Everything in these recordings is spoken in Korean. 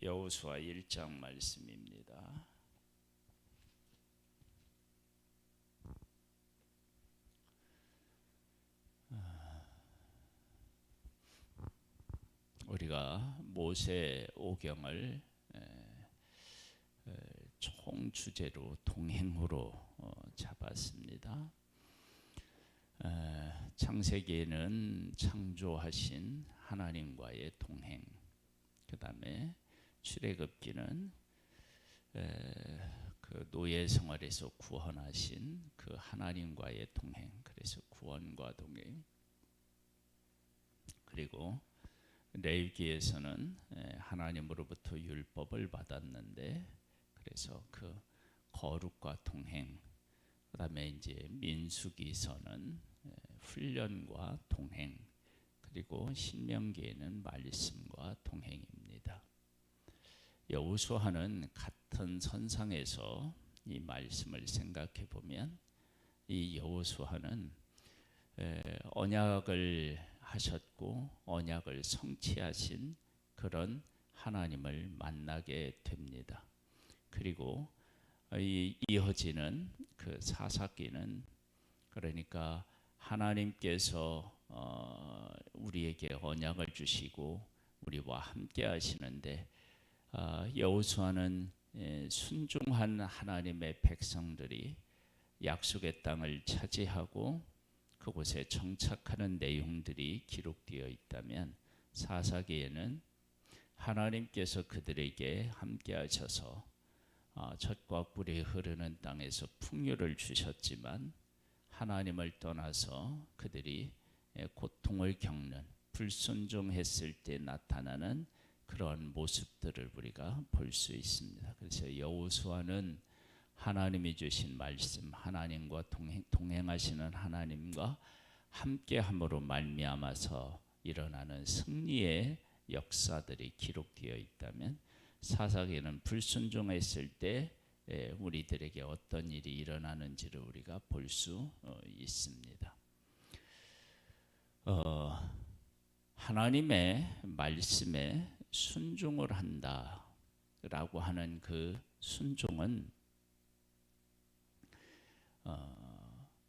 여호수아 1장 말씀입니다. 우리가 모세 오경을 총 주제로 동행으로 잡았습니다. 창세기에는 창조하신 하나님과의 동행, 그 다음에 출애굽기는 그 노예 생활에서 구원하신 그 하나님과의 동행, 그래서 구원과 동행. 그리고 레위기에서는 하나님으로부터 율법을 받았는데, 그래서 그 거룩과 동행. 그 다음에 이제 민수기서는 훈련과 동행, 그리고 신명기에는 말씀과 동행입니다. 여호수아는 같은 선상에서 이 말씀을 생각해 보면, 이 여호수아는 언약을 하셨고 언약을 성취하신 그런 하나님을 만나게 됩니다. 그리고 이어지는 그 사사기는, 그러니까 하나님께서 우리에게 언약을 주시고 우리와 함께 하시는데, 여호수아는 순종한 하나님의 백성들이 약속의 땅을 차지하고 그곳에 정착하는 내용들이 기록되어 있다면, 사사기에는 하나님께서 그들에게 함께 하셔서 젖과 꿀이 흐르는 땅에서 풍요를 주셨지만 하나님을 떠나서 그들이 고통을 겪는, 불순종했을 때 나타나는 그런 모습들을 우리가 볼 수 있습니다. 그래서 여호수아는 하나님이 주신 말씀, 하나님과 동행하시는 하나님과 함께함으로 말미암아서 일어나는 승리의 역사들이 기록되어 있다면, 사사기는 불순종했을 때 우리들에게 어떤 일이 일어나는지를 우리가 볼 수 있습니다. 하나님의 말씀에 순종을 한다라고 하는 그 순종은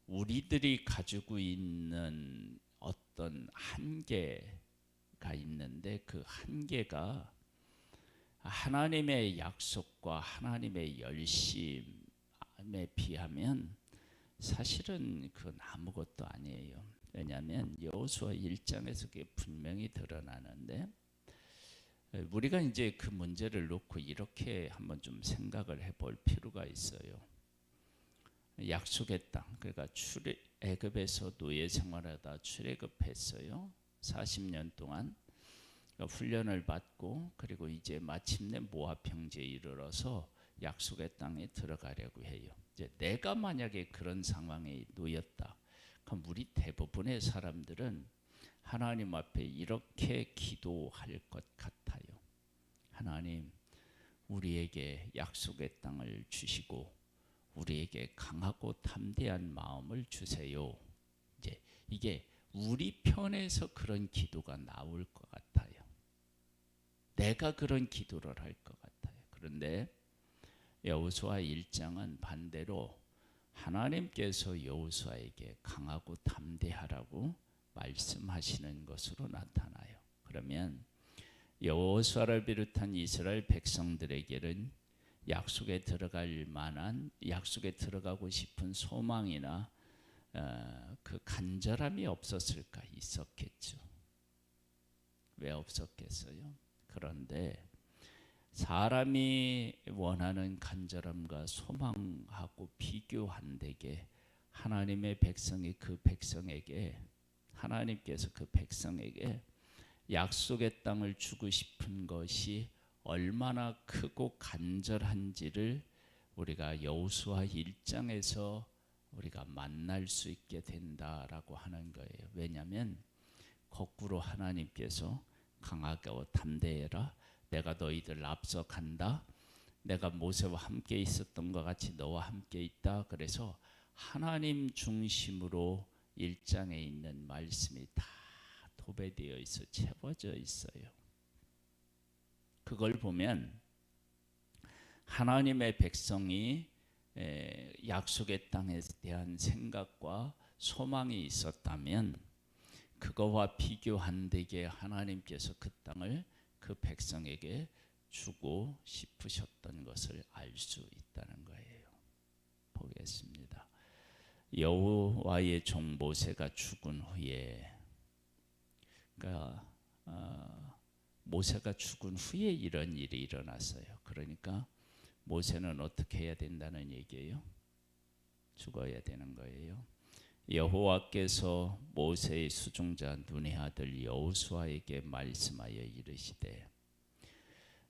우리들이 가지고 있는 어떤 한계가 있는데, 그 한계가 하나님의 약속과 하나님의 열심에 비하면 사실은 그건 아무것도 아니에요. 왜냐하면 여호수아 1장에서 그게 분명히 드러나는데, 우리가 이제 그 문제를 놓고 이렇게 한번 좀 생각을 해볼 필요가 있어요. 약속의 땅, 그러니까 애굽에서 노예 생활하다 출애굽했어요. 40년 동안 훈련을 받고, 그리고 이제 마침내 모압 평지에 이르러서 약속의 땅에 들어가려고 해요. 이제 내가 만약에 그런 상황에 놓였다, 그럼 우리 대부분의 사람들은 하나님 앞에 이렇게 기도할 것 같아요. 하나님, 우리에게 약속의 땅을 주시고 우리에게 강하고 담대한 마음을 주세요. 이제 이게 우리 편에서 그런 기도가 나올 것 같아요. 내가 그런 기도를 할 것 같아요. 그런데 여호수아 1장은 반대로 하나님께서 여호수아에게 강하고 담대하라고 말씀하시는 것으로 나타나요. 그러면 여호수아를 비롯한 이스라엘 백성들에게는 약속에 들어갈 만한, 약속에 들어가고 싶은 소망이나 그 간절함이 없었을까? 있었겠죠. 왜 없었겠어요? 그런데 사람이 원하는 간절함과 소망하고 비교한되게 하나님의 백성이 그 백성에게, 하나님께서 그 백성에게 약속의 땅을 주고 싶은 것이 얼마나 크고 간절한지를 우리가 여호수아 1장에서 우리가 만날 수 있게 된다라고 하는 거예요. 왜냐하면 거꾸로 하나님께서 강하고 담대해라, 내가 너희들 앞서 간다, 내가 모세와 함께 있었던 것 같이 너와 함께 있다. 그래서 하나님 중심으로 1장에 있는 말씀이 다 도배되어 있어 채워져 있어요. 그걸 보면 하나님의 백성이 약속의 땅에 대한 생각과 소망이 있었다면 그거와 비교한되게 하나님께서 그 땅을 그 백성에게 주고 싶으셨던 것을 알 수 있다는 거예요. 보겠습니다. 여호와의 종 모세가 죽은 후에, 그러니까 모세가 죽은 후에 이런 일이 일어났어요. 그러니까 모세는 어떻게 해야 된다는 얘기예요? 죽어야 되는 거예요. 여호와께서 모세의 수종자 눈의 아들 여호수아에게 말씀하여 이르시되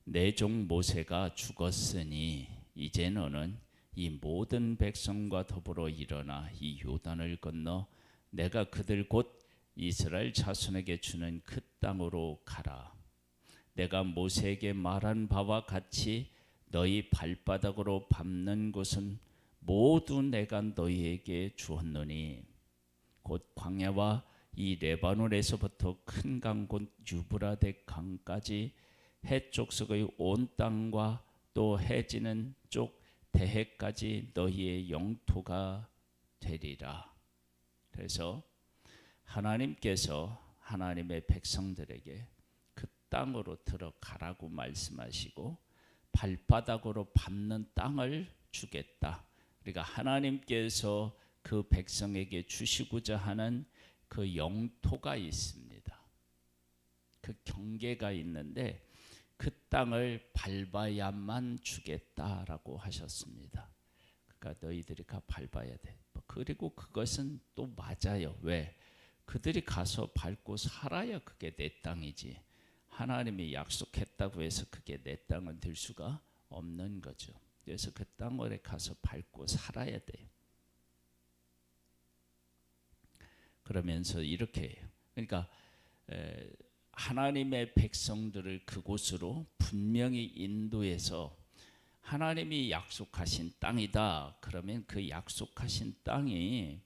내 종 모세가 죽었으니 이제 너는 이 모든 백성과 더불어 일어나 이 요단을 건너 내가 그들 곧 이스라엘 자손에게 주는 그 땅으로 가라. 내가 모세에게 말한 바와 같이 너희 발바닥으로 밟는 곳은 모두 내가 너희에게 주었노니 곧 광야와 이 레바논에서부터 큰 강 곧 유브라데 강까지 해쪽석의 온 땅과 또 해지는 쪽 대해까지 너희의 영토가 되리라. 그래서 하나님께서 하나님의 백성들에게 그 땅으로 들어가라고 말씀하시고 발바닥으로 밟는 땅을 주겠다. 그러니까 하나님께서 그 백성에게 주시고자 하는 그 영토가 있습니다. 그 경계가 있는데 그 땅을 밟아야만 주겠다라고 하셨습니다. 그러니까 너희들이 가 밟아야 돼. 그리고 그것은 또 맞아요. 왜? 그들이 가서 밟고 살아야 그게 내 땅이지. 하나님이 약속했다고 해서 그게 내 땅은 될 수가 없는 거죠. 그래서 그 땅에 가서 밟고 살아야 돼요. 그러면서 이렇게 해요. 그러니까 하나님의 백성들을 그곳으로 분명히 인도해서 하나님이 약속하신 땅이다. 그러면 그 약속하신 땅이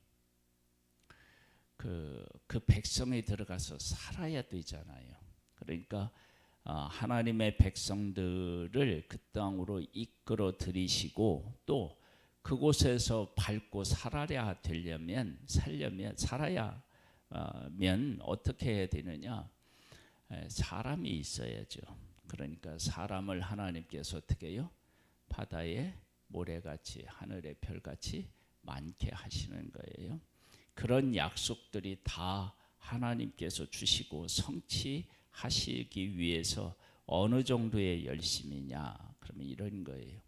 그 백성이 들어가서 살아야 되잖아요. 그러니까 하나님의 백성들을 그 땅으로 이끌어 들이시고 또 그곳에서 밟고 살아야 되려면 살아야면 어떻게 해야 되느냐? 사람이 있어야죠. 그러니까 사람을 하나님께서 어떻게 해요? 바다의 모래같이 하늘의 별같이 많게 하시는 거예요. 그런 약속들이 다 하나님께서 주시고 성취하시기 위해서 어느 정도의 열심이냐? 그러면 이런 거예요.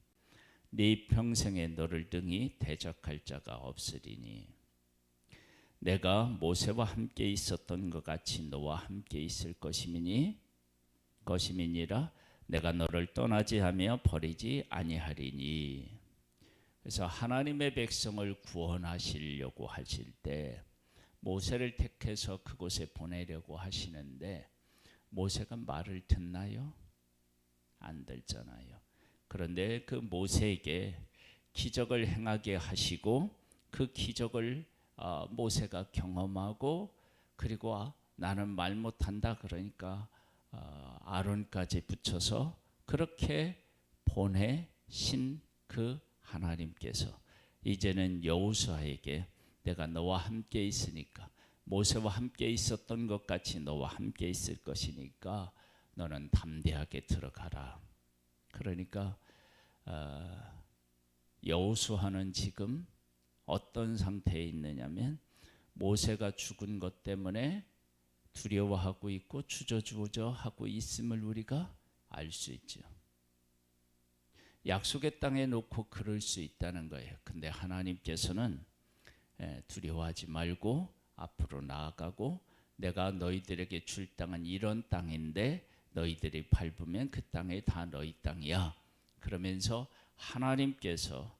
네 평생에 너를 등이 대적할 자가 없으리니 내가 모세와 함께 있었던 것 같이 너와 함께 있을 것임이니라 내가 너를 떠나지 하며 버리지 아니하리니. 그래서 하나님의 백성을 구원하시려고 하실 때 모세를 택해서 그곳에 보내려고 하시는데 모세가 말을 듣나요? 안 듣잖아요. 그런데 그 모세에게 기적을 행하게 하시고 그 기적을 모세가 경험하고 그리고 나는 말 못한다 그러니까 아론까지 붙여서 그렇게 보내신 그 하나님께서 이제는 여호수아에게 내가 너와 함께 있으니까 모세와 함께 있었던 것 같이 너와 함께 있을 것이니까 너는 담대하게 들어가라. 그러니까 여호수아는 지금 어떤 상태에 있느냐면 모세가 죽은 것 때문에 두려워하고 있고 주저주저하고 있음을 우리가 알 수 있죠. 약속의 땅에 놓고 그럴 수 있다는 거예요. 근데 하나님께서는 두려워하지 말고 앞으로 나아가고 내가 너희들에게 줄 땅은 이런 땅인데 너희들이 밟으면 그 땅이 다 너희 땅이야. 그러면서 하나님께서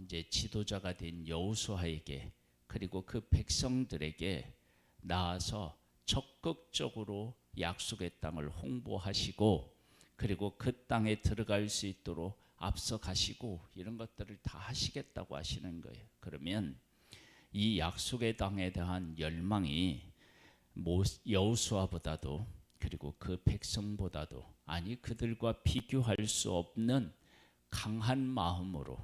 이제 지도자가 된 여호수아에게 그리고 그 백성들에게 나아서 적극적으로 약속의 땅을 홍보하시고 그리고 그 땅에 들어갈 수 있도록 앞서 가시고 이런 것들을 다 하시겠다고 하시는 거예요. 그러면 이 약속의 땅에 대한 열망이 여호수아보다도 그리고 그 백성보다도 아니 그들과 비교할 수 없는 강한 마음으로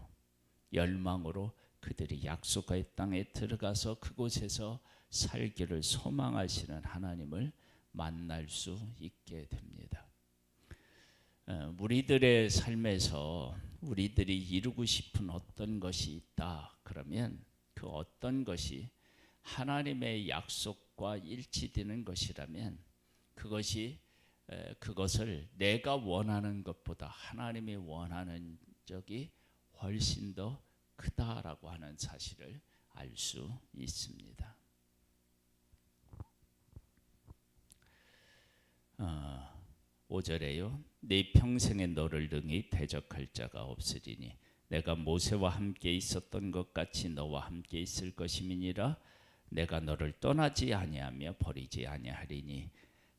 열망으로 그들이 약속의 땅에 들어가서 그곳에서 살기를 소망하시는 하나님을 만날 수 있게 됩니다. 우리들의 삶에서 우리들이 이루고 싶은 어떤 것이 있다 그러면 그 어떤 것이 하나님의 약속과 일치되는 것이라면 그것을 내가 원하는 것보다 하나님이 원하는 적이 훨씬 더 크다라고 하는 사실을 알 수 있습니다. 5절에요. 네 평생에 너를 능히 대적할 자가 없으리니 내가 모세와 함께 있었던 것 같이 너와 함께 있을 것임이니라. 내가 너를 떠나지 아니하며 버리지 아니하리니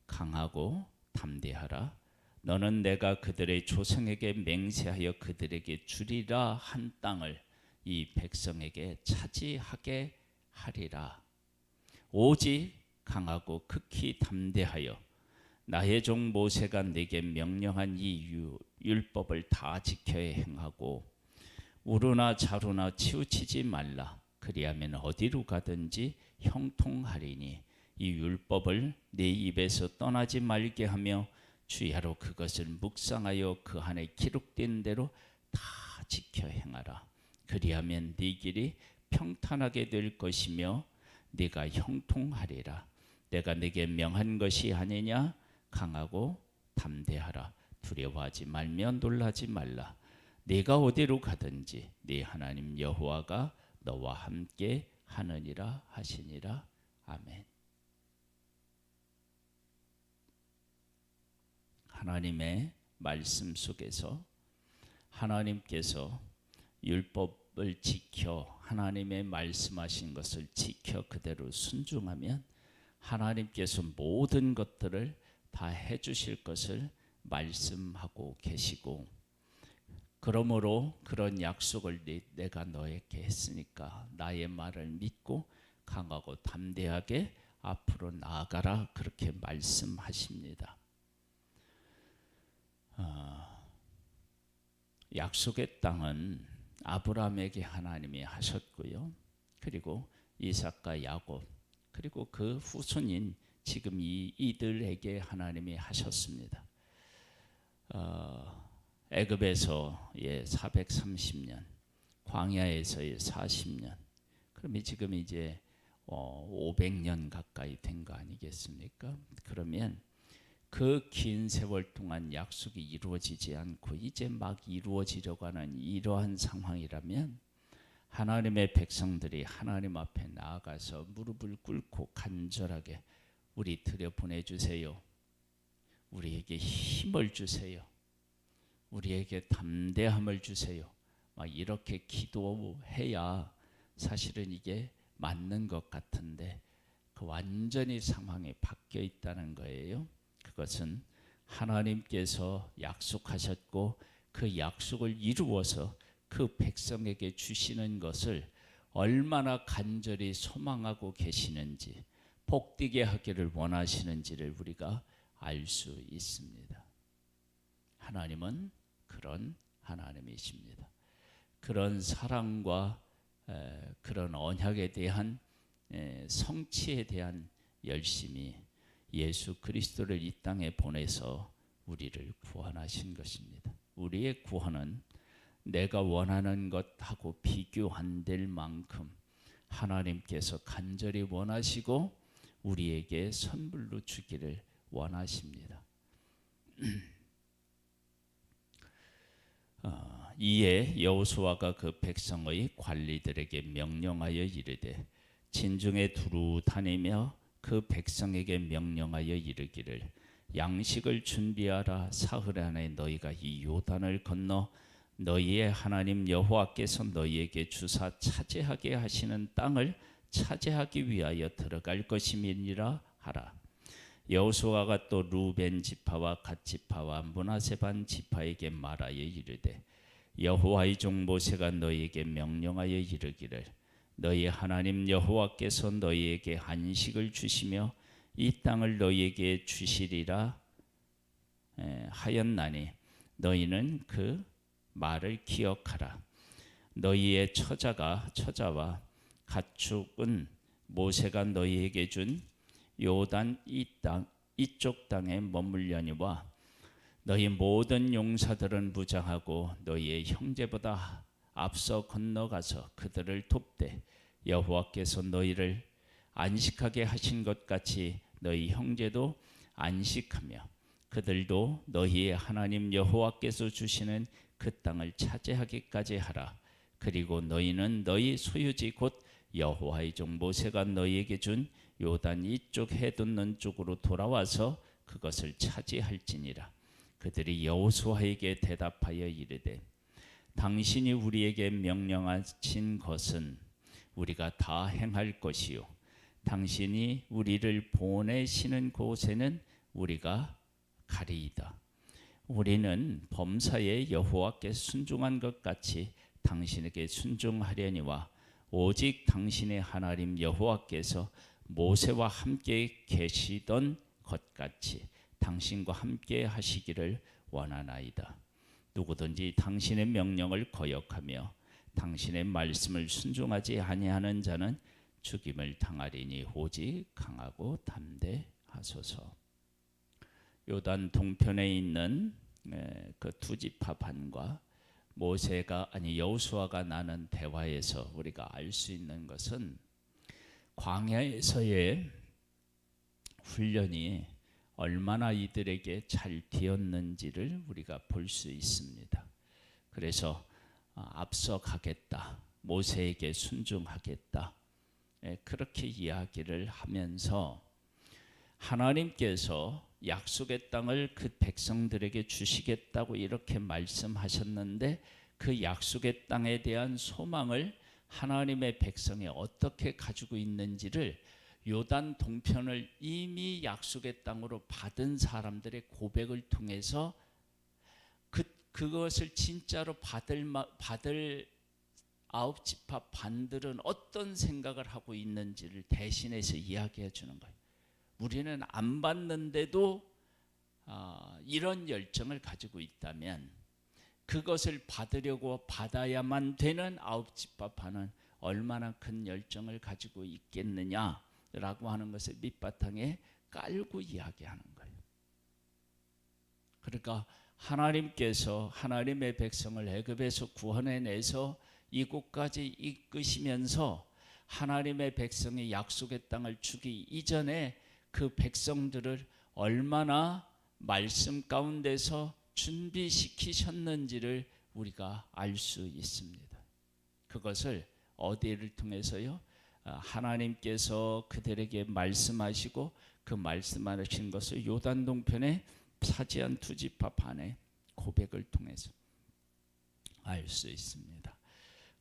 강하고 담대하라. 너는 내가 그들의 조상에게 맹세하여 그들에게 주리라 한 땅을 이 백성에게 차지하게 하리라. 오직 강하고 극히 담대하여 나의 종 모세가 네게 명령한 이 율법을 다 지켜야 행하고 우루나 자루나 치우치지 말라. 그리하면 어디로 가든지 형통하리니 이 율법을 네 입에서 떠나지 말게 하며 주야로 그것을 묵상하여 그 안에 기록된 대로 다 지켜 행하라. 그리하면 네 길이 평탄하게 될 것이며 네가 형통하리라. 내가 네게 명한 것이 아니냐. 강하고 담대하라. 두려워하지 말며 놀라지 말라. 네가 어디로 가든지 네 하나님 여호와가 너와 함께 하느니라 하시니라. 아멘. 하나님의 말씀 속에서 하나님께서 율법을 지켜 하나님의 말씀하신 것을 지켜 그대로 순종하면 하나님께서 모든 것들을 다 해주실 것을 말씀하고 계시고, 그러므로 그런 약속을 내가 너에게 했으니까 나의 말을 믿고 강하고 담대하게 앞으로 나아가라, 그렇게 말씀하십니다. 약속의 땅은 아브라함에게 하나님이 하셨고요, 그리고 이삭과 야곱, 그리고 그 후손인 지금 이들에게 하나님이 하셨습니다. 애굽에서의 430년, 광야에서의 40년, 그러면 지금 이제 500년 가까이 된 거 아니겠습니까? 그러면 그 긴 세월 동안 약속이 이루어지지 않고 이제 막 이루어지려고 하는 이러한 상황이라면 하나님의 백성들이 하나님 앞에 나아가서 무릎을 꿇고 간절하게 우리 들여보내주세요, 우리에게 힘을 주세요, 우리에게 담대함을 주세요, 막 이렇게 기도해야 사실은 이게 맞는 것 같은데 그 완전히 상황이 바뀌어 있다는 거예요. 그것은 하나님께서 약속하셨고 그 약속을 이루어서 그 백성에게 주시는 것을 얼마나 간절히 소망하고 계시는지, 복되게 하기를 원하시는지를 우리가 알 수 있습니다. 하나님은 그런 하나님이십니다. 그런 사랑과 그런 언약에 대한 성취에 대한 열심이 예수 그리스도를 이 땅에 보내서 우리를 구원하신 것입니다. 우리의 구원은 내가 원하는 것하고 비교 안 될 만큼 하나님께서 간절히 원하시고 우리에게 선물로 주기를 원하십니다. 이에 여호수아가 그 백성의 관리들에게 명령하여 이르되 진중에 두루 다니며 그 백성에게 명령하여 이르기를 양식을 준비하라. 사흘 안에 너희가 이 요단을 건너 너희의 하나님 여호와께서 너희에게 주사 차지하게 하시는 땅을 차지하기 위하여 들어갈 것임이니라 하라. 여호수아가 또 루벤 지파와 갓 지파와 므낫세 반 지파에게 말하여 이르되 여호와의 종 모세가 너희에게 명령하여 이르기를 너희 하나님 여호와께서 너희에게 안식을 주시며 이 땅을 너희에게 주시리라 하였나니 너희는 그 말을 기억하라. 너희의 처자와 가축은 모세가 너희에게 준 요단 이쪽 땅에 머물려니와 너희 모든 용사들은 무장하고 너희의 형제보다 앞서 건너가서 그들을 돕되 여호와께서 너희를 안식하게 하신 것 같이 너희 형제도 안식하며 그들도 너희의 하나님 여호와께서 주시는 그 땅을 차지하기까지 하라. 그리고 너희는 너희 소유지 곧 여호와의 종 모세가 너희에게 준 요단 이쪽 해돋는 쪽으로 돌아와서 그것을 차지할지니라. 그들이 여호수아에게 대답하여 이르되 당신이 우리에게 명령하신 것은 우리가 다 행할 것이요 당신이 우리를 보내시는 곳에는 우리가 가리이다. 우리는 범사에 여호와께 순종한 것 같이 당신에게 순종하려니와 오직 당신의 하나님 여호와께서 모세와 함께 계시던 것 같이 당신과 함께 하시기를 원하나이다. 누구든지 당신의 명령을 거역하며 당신의 말씀을 순종하지 아니하는 자는 죽임을 당하리니 오직 강하고 담대하소서. 요단 동편에 있는 그 두 지파 반과 여호수아가 나눈 대화에서 우리가 알 수 있는 것은 광야에서의 훈련이 얼마나 이들에게 잘 되었는지를 우리가 볼 수 있습니다. 그래서 앞서 가겠다, 모세에게 순종하겠다, 그렇게 이야기를 하면서 하나님께서 약속의 땅을 그 백성들에게 주시겠다고 이렇게 말씀하셨는데 그 약속의 땅에 대한 소망을 하나님의 백성이 어떻게 가지고 있는지를 요단 동편을 이미 약속의 땅으로 받은 사람들의 고백을 통해서 그것을 진짜로 받을 아홉 지파 반들은 어떤 생각을 하고 있는지를 대신해서 이야기해 주는 거예요. 우리는 안 받는데도 이런 열정을 가지고 있다면 그것을 받으려고 받아야만 되는 아홉 지파 반은 얼마나 큰 열정을 가지고 있겠느냐라고 하는 것을 밑바탕에 깔고 이야기하는 거예요. 그러니까 하나님께서 하나님의 백성을 애굽에서 구원해내서 이곳까지 이끄시면서 하나님의 백성이 약속의 땅을 주기 이전에 그 백성들을 얼마나 말씀 가운데서 준비시키셨는지를 우리가 알 수 있습니다. 그것을 어디를 통해서요? 하나님께서 그들에게 말씀하시고 그 말씀하신 것을 요단 동편에 차지한 두 지파 반의 고백을 통해서 알 수 있습니다.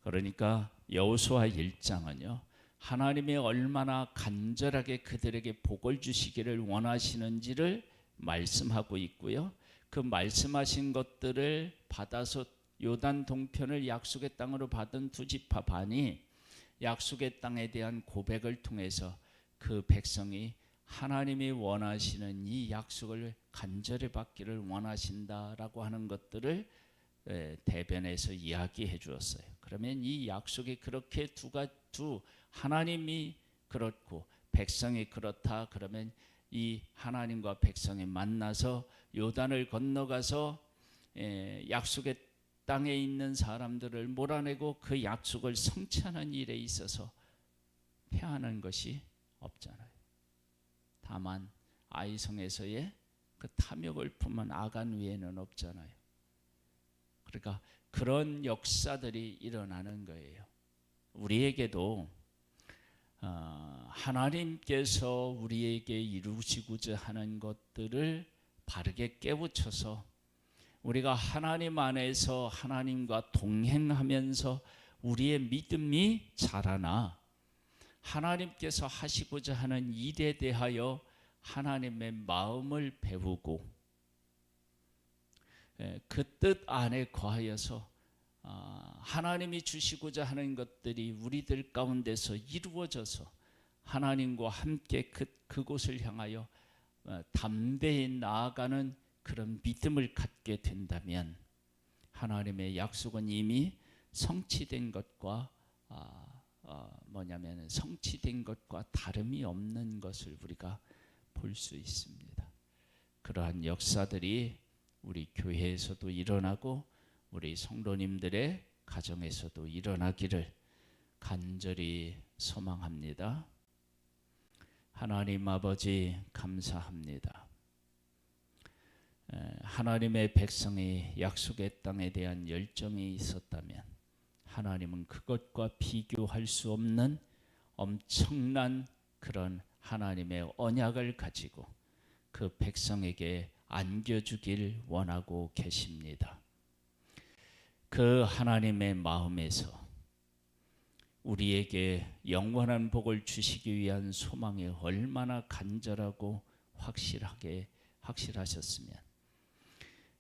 그러니까 여호수아 1장은요. 하나님이 얼마나 간절하게 그들에게 복을 주시기를 원하시는지를 말씀하고 있고요. 그 말씀하신 것들을 받아서 요단 동편을 약속의 땅으로 받은 두 지파 반이 약속의 땅에 대한 고백을 통해서 그 백성이 하나님이 원하시는 이 약속을 간절히 받기를 원하신다라고 하는 것들을 대변해서 이야기해 주었어요. 그러면 이 약속이 그렇게 하나님이 그렇고 백성이 그렇다 그러면 이 하나님과 백성이 만나서 요단을 건너가서 약속의 땅에 있는 사람들을 몰아내고 그 약속을 성취하는 일에 있어서 패하는 것이 없잖아요. 다만 아이성에서의 그 탐욕을 품은 아간 위에는 없잖아요. 그러니까 그런 역사들이 일어나는 거예요. 우리에게도 하나님께서 우리에게 이루시고자 하는 것들을 바르게 깨우쳐서 우리가 하나님 안에서 하나님과 동행하면서 우리의 믿음이 자라나 하나님께서 하시고자 하는 일에 대하여 하나님의 마음을 배우고 그 뜻 안에 거하여서 하나님이 주시고자 하는 것들이 우리들 가운데서 이루어져서 하나님과 함께 그 그곳을 향하여 담대히 나아가는 그런 믿음을 갖게 된다면 하나님의 약속은 이미 성취된 것과 성취된 것과 다름이 없는 것을 우리가 볼 수 있습니다. 그러한 역사들이 우리 교회에서도 일어나고 우리 성도님들의 가정에서도 일어나기를 간절히 소망합니다. 하나님 아버지 감사합니다. 하나님의 백성의 약속의 땅에 대한 열정이 있었다면 하나님은 그것과 비교할 수 없는 엄청난 그런 하나님의 언약을 가지고 그 백성에게 안겨주길 원하고 계십니다. 그 하나님의 마음에서 우리에게 영원한 복을 주시기 위한 소망이 얼마나 간절하고 확실하셨으면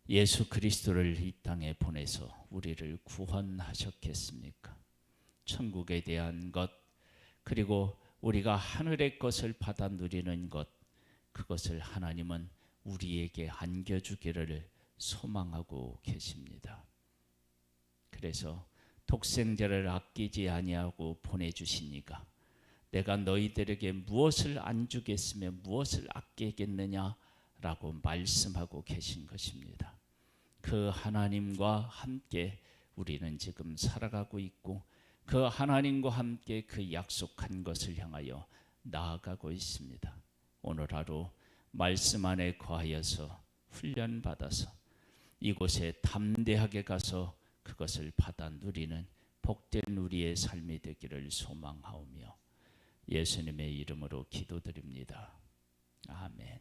예수 그리스도를 이 땅에 보내서 우리를 구원하셨겠습니까? 천국에 대한 것, 그리고 우리가 하늘의 것을 받아 누리는 것, 그것을 하나님은 우리에게 안겨주기를 소망하고 계십니다. 그래서 독생자를 아끼지 아니하고 보내주시니까 내가 너희들에게 무엇을 안 주겠으며 무엇을 아끼겠느냐라고 말씀하고 계신 것입니다. 그 하나님과 함께 우리는 지금 살아가고 있고 그 하나님과 함께 그 약속한 것을 향하여 나아가고 있습니다. 오늘 하루 말씀 안에 거하여서 훈련받아서 이곳에 담대하게 가서 그것을 받아 누리는 복된 우리의 삶이 되기를 소망하오며 예수님의 이름으로 기도드립니다. 아멘.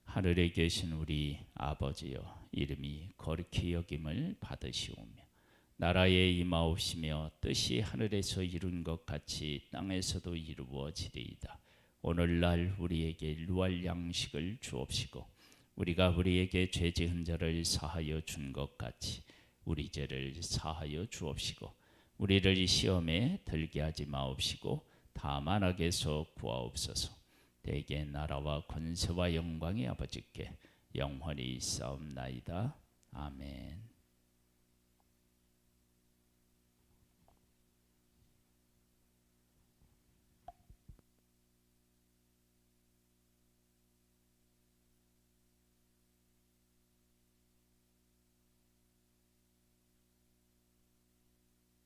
하늘에 계신 우리 아버지여, 이름이 거룩히 여김을 받으시오며 나라에 임하옵시며 뜻이 하늘에서 이룬 것 같이 땅에서도 이루어지리이다. 오늘날 우리에게 일용할 양식을 주옵시고 우리가 우리에게 죄 지은 자를 사하여 준 것 같이 우리 죄를 사하여 주옵시고 우리를 시험에 들게 하지 마옵시고 다만 악에서 구하옵소서. 대개 나라와 권세와 영광이 아버지께 영원히 있사옵나이다. 아멘.